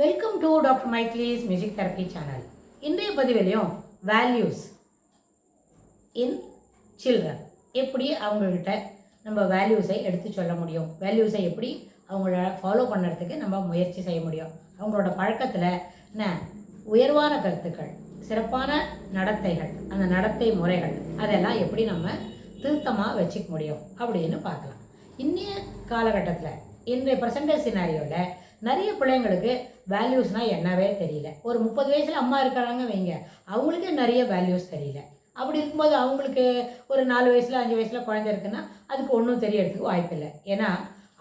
Welcome to doctor மைக்லீஸ் music therapy channel. இன்றைய பதிவிலையும் வேல்யூஸ் இன் சில்ட்ரன், எப்படி அவங்கக்கிட்ட நம்ம வேல்யூஸை எடுத்து சொல்ல முடியும், வேல்யூஸை எப்படி அவங்கள ஃபாலோ பண்ணுறதுக்கு நம்ம முயற்சி செய்ய முடியும், அவங்களோட பழக்கத்தில் என்ன உயர்வான கருத்துக்கள், சிறப்பான நடத்தைகள், அந்த நடத்தை முறைகள் அதெல்லாம் எப்படி நம்ம திருத்தமாக வச்சுக்க முடியும் அப்படின்னு பார்க்கலாம். இன்றைய காலகட்டத்தில், இன்றைய ப்ரெசென்ட் சினாரியோவில் நிறைய பிள்ளைங்களுக்கு வேல்யூஸ்னால் என்னவே தெரியல. ஒரு 30 வயசில் அம்மா இருக்கிறாங்க வைங்க, அவங்களுக்கே நிறைய வேல்யூஸ் தெரியல. அப்படி இருக்கும்போது அவங்களுக்கு ஒரு 4 வயசில் 5 வயசில் குழந்தை இருக்குன்னா அதுக்கு ஒன்றும் தெரியறதுக்கு வாய்ப்பில்லை. ஏன்னா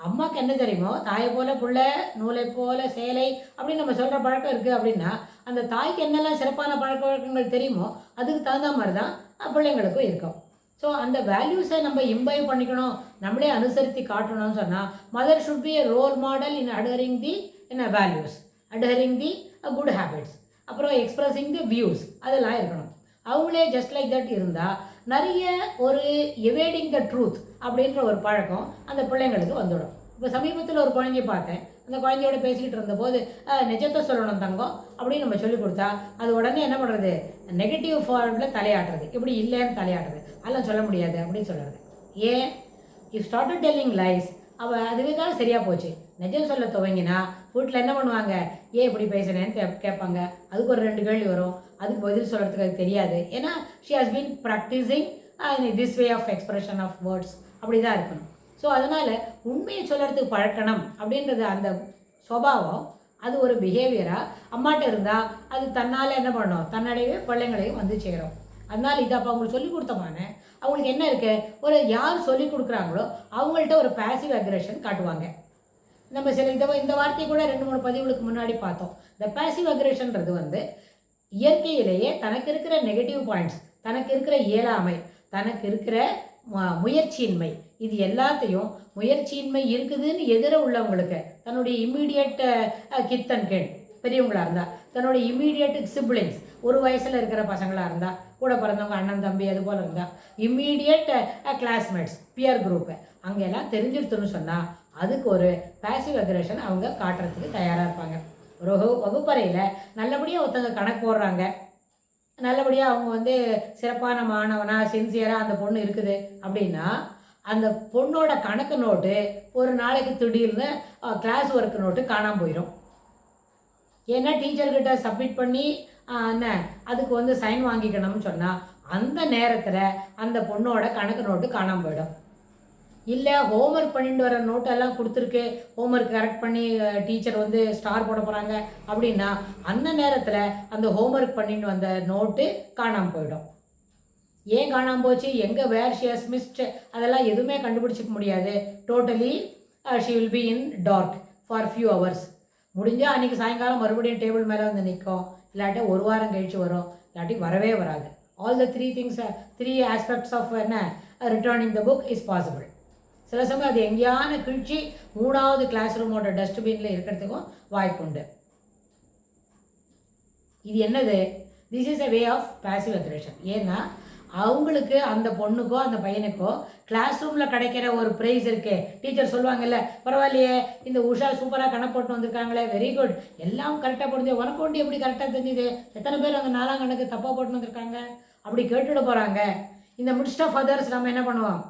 அம்மாவுக்கு என்ன தெரியுமோ, தாயை போல புள்ள, நூலை போல சேலை அப்படின்னு நம்ம சொல்கிற பழக்கம் இருக்குது. அப்படின்னா அந்த தாய்க்கு என்னெல்லாம் சிறப்பான பழக்க வழக்கங்கள் தெரியுமோ அதுக்கு தகுந்த மாதிரி தான் பிள்ளைங்களுக்கும் இருக்கும். ஸோ அந்த வேல்யூஸை நம்ம இம்பைவ் பண்ணிக்கணும், நம்மளே அனுசரித்து காட்டணும்னு சொன்னால் mother should be a role model in adhering the values, adhering the good habits, அப்புறம் எக்ஸ்பிரஸிங் தி வியூஸ், அதெல்லாம் இருக்கணும். அவங்களே ஜஸ்ட் லைக் தட் இருந்தால் நிறைய ஒரு எவேடிங் த ட்ரூத் அப்படின்ற ஒரு பழக்கம் அந்த பிள்ளைங்களுக்கு வந்துடும். இப்போ சமீபத்தில் ஒரு குழந்தைய பார்த்தேன். அந்த குழந்தையோட பேசிக்கிட்டு இருந்தபோது நிஜத்தை சொல்லணும் தங்கம் அப்படின்னு நம்ம சொல்லி கொடுத்தா அது உடனே என்ன பண்ணுறது, நெகட்டிவ் ஃபார்மில் தலையாட்டுறது, இப்படி இல்லைன்னு தலையாட்டுறது, அதெல்லாம் சொல்ல முடியாது அப்படின்னு சொல்கிறது. ஏன் யூ ஸ்டார்டட் டெல்லிங் லைஸ், அவள் அதுவே தான் சரியாக போச்சு. நிஜம் சொல்ல துவங்கினா வீட்டில் என்ன பண்ணுவாங்க, ஏன் இப்படி பேசுகிறேன்னு கேட்பாங்க. அதுக்கு ஒரு 2 கேள்வி வரும், அதுக்கு பதில் சொல்கிறதுக்கு அது தெரியாது. ஏன்னா she has been practising this way of expression of words, அப்படி தான் இருக்கணும். ஸோ அதனால் உண்மையை சொல்கிறதுக்கு பழக்கணும் அப்படின்றது அந்த சுபாவம், அது ஒரு பிஹேவியராக அம்மாட்ட இருந்தால் அது தன்னால் என்ன பண்ணணும், தன்னடையே பிள்ளைங்களையும் வந்து சேரும். அதனால் இதை அப்போ அவங்களுக்கு சொல்லிக் கொடுத்தமான அவங்களுக்கு என்ன இருக்குது, ஒரு யார் சொல்லிக் கொடுக்குறாங்களோ அவங்கள்ட்ட ஒரு பேசிவ் அக்ரெஷன் காட்டுவாங்க. நம்ம சில இந்த வார்த்தையை கூட 2-3 பதிவுகளுக்கு முன்னாடி பார்த்தோம். இந்த பேசிவ் அக்ரெஷன்றது இயற்கையிலேயே தனக்கு இருக்கிற நெகட்டிவ் பாயிண்ட்ஸ், தனக்கு இருக்கிற இயலாமை, தனக்கு இருக்கிற முயற்சியின்மை, இது எல்லாத்தையும் முயற்சியின்மை இருக்குதுன்னு எதிர உள்ளவங்களுக்கு, தன்னுடைய இம்மீடியட் கித்தன் கேட் பெரியவங்களாக இருந்தால், தன்னுடைய இம்மீடியட் சிப்ளிங்ஸ், ஒரு வயசில் இருக்கிற பசங்களாக இருந்தால், கூட பிறந்தவங்க அண்ணன் தம்பி அது போல் இருந்தால், இம்மீடியட் கிளாஸ்மேட்ஸ், பியர் குரூப்பு, அங்கெல்லாம் தெரிஞ்சிருத்துன்னு சொன்னால் அதுக்கு ஒரு பேசிவ் அக்ரெஷன் அவங்க காட்டுறதுக்கு தயாராக இருப்பாங்க. ஒரு வகுப்பறையில் நல்லபடியாக ஒருத்தங்க கணக்கு போடுறாங்க, நல்லபடியாக அவங்க சிறப்பான மாணவனாக சின்சியராக அந்த பொண்ணு இருக்குது அப்படின்னா அந்த பொண்ணோட கணக்கு நோட்டு ஒரு நாளைக்கு திடீர்னு கிளாஸ் ஒர்க் நோட்டு காணாமல் போயிடும். ஏன்னா டீச்சர்கிட்ட சப்மிட் பண்ணி என்ன அதுக்கு சைன் வாங்கிக்கணும்னு சொன்னால் அந்த நேரத்தில் அந்த பொண்ணோட கணக்கு நோட்டு காணாமல் போயிடும். இல்லை ஹோம்ஒர்க் பண்ணிட்டு வர நோட்டெல்லாம் கொடுத்துருக்கு, ஹோம்ஒர்க் கரெக்ட் பண்ணி டீச்சர் ஸ்டார் போட போகிறாங்க அப்படின்னா அந்த நேரத்தில் அந்த ஹோம்ஒர்க் பண்ணிட்டு வந்த நோட்டு காணாமல் போயிடும். ஏன் காணாமல் போச்சு, எங்கே வேர் ஷி ஹஸ் மிஸ்ட், அதெல்லாம் எதுவுமே கண்டுபிடிச்சிக்க முடியாது. Totally she will be in dark for few hours. முடிஞ்சால் அன்றைக்கி சாயங்காலம் மறுபடியும் டேபிள் மேலே நிற்கும், இல்லாட்டி ஒரு வாரம் கழிச்சு வரும், இல்லாட்டி வரவே வராது. All the 3 aspects of returning the book is possible. சில சமயம் அது எங்கேயான கிழிச்சி 3வது கிளாஸ் ரூமோட டஸ்ட்பினில் இருக்கிறதுக்கும் வாய்ப்பு உண்டு. இது என்னது, this is a way of passive aggression. ஏன்னா அவங்களுக்கு அந்த பொண்ணுக்கோ அந்த பையனுக்கோ கிளாஸ் ரூமில் கிடைக்கிற ஒரு ப்ரைஸ் இருக்கே, டீச்சர் சொல்லுவாங்கல்ல, பரவாயில்லையே இந்த உஷா சூப்பராக கணக்கு போட்டு வந்திருக்காங்களே, வெரி குட், எல்லாம் கரெக்டாக போடுது, உனக்கு ஒன்று எப்படி கரெக்டாக தெரிஞ்சுது, எத்தனை பேர் அந்த 4ஆம் கணக்கு தப்பாக போட்டு வந்திருக்காங்க, அப்படி கேட்டுட போகிறாங்க. இந்த மிட்ஸ்ட் ஆஃப் அதர்ஸ் நம்ம என்ன பண்ணுவோம்,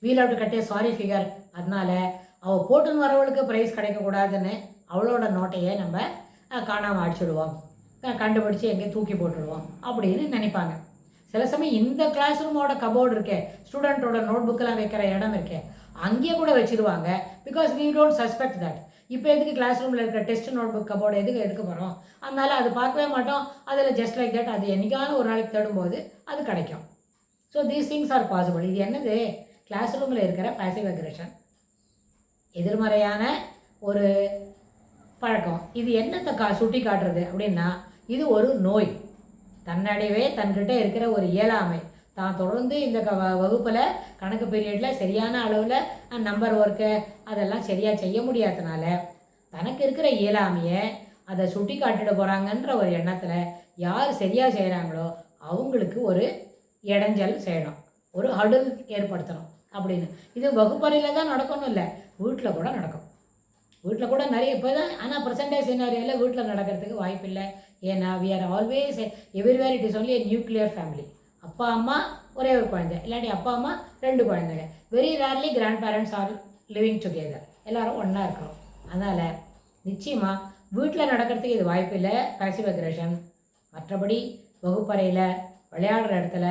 வீல் அவுட் கட்டே சாரி ஃபிகர், அதனால் அவள் போட்டுன்னு வரவளுக்கு ப்ரைஸ் கிடைக்கக்கூடாதுன்னு அவளோட நோட்டையே நம்ம காணாமல் அடிச்சுடுவோம், கண்டுபிடிச்சி எங்கேயும் தூக்கி போட்டுடுவோம் அப்படின்னு நினைப்பாங்க. சில சமயம் இந்த கிளாஸ் ரூமோட கபோர்டு இருக்கே, ஸ்டூடெண்ட்டோட நோட் புக்கெல்லாம் வைக்கிற இடம் இருக்கே, அங்கேயே கூட வச்சுருவாங்க. Because we don't suspect that. இப்போ எதுக்கு கிளாஸ் ரூமில் இருக்கிற டெஸ்ட் நோட் புக் கபோர்டு எதுக்கு எடுக்க போகிறோம், அதனால் அது பார்க்கவே மாட்டோம். அதில் ஜஸ்ட் லைக் தட் அது என்றைக்கான ஒரு நாளைக்கு தேடும்போது அது கிடைக்கும். So these things are possible. இது என்னது, கிளாஸ் ரூமில் இருக்கிற பேசிவ் அக்ரெஷன், எதிர்மறையான ஒரு பழக்கம். இது என்னத்தை சுட்டி காட்டுறது அப்படின்னா இது ஒரு நோய், தன்னடைவே தன்கிட்ட இருக்கிற ஒரு இயலாமை, தான் தொடர்ந்து இந்த வகுப்பில் கணக்கு பீரியடில் சரியான அளவில் நம்பர் ஒர்க்கு அதெல்லாம் சரியாக செய்ய முடியாதனால தனக்கு இருக்கிற இயலாமையை அதை சுட்டி காட்டிட போகிறாங்கன்ற ஒரு எண்ணத்தில் யார் சரியாக செய்கிறாங்களோ அவங்களுக்கு ஒரு இடைஞ்சல் செய்யணும், ஒரு ஹடில் ஏற்படுத்தணும் அப்படின்னு. இது வகுப்பறையில் தான் நடக்கணும், இல்லை வீட்டில் கூட நடக்கும். வீட்டில் கூட நிறைய இப்போ தான், ஆனால் ப்ரெசன்டேஜ் சினாரியோவில் வீட்டில் நடக்கிறதுக்கு வாய்ப்பு இல்லை. ஏன்னா we are always everywhere it is only a nuclear family. அப்பா அம்மா ஒரே ஒரு குழந்தை, இல்லாட்டி அப்பா அம்மா 2 குழந்தைங்க. Very rarely grandparents are living together, எல்லோரும் ஒன்றா இருக்கிறோம். அதனால் நிச்சயமாக வீட்டில் நடக்கிறதுக்கு இது வாய்ப்பு இல்லை பாசிவ் அக்ரெஷன். மற்றபடி வகுப்பறையில், விளையாடுற இடத்துல,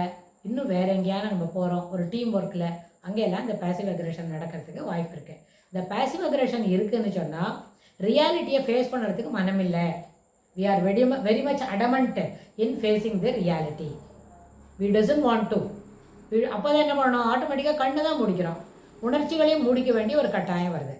இன்னும் வேறு எங்கேயாவது நம்ம போகிறோம் ஒரு டீம் ஒர்க்கில், அங்கெல்லாம் இந்த பாசிவ் அக்ரெஷன் நடக்கிறதுக்கு வாய்ப்பு இருக்குது. இந்த பாசிவ் அக்ரெஷன் இருக்குதுன்னு சொன்னால் ரியாலிட்டியை ஃபேஸ் பண்ணுறதுக்கு மனமில்லை. We are very much adamant in facing the reality. We doesn't want to. அப்போ தான் என்ன பண்ணணும், ஆட்டோமேட்டிக்காக கண்ணு தான் முடிக்கிறோம், உணர்ச்சிகளையும் மூடிக்க வேண்டிய ஒரு கட்டாயம் வருது.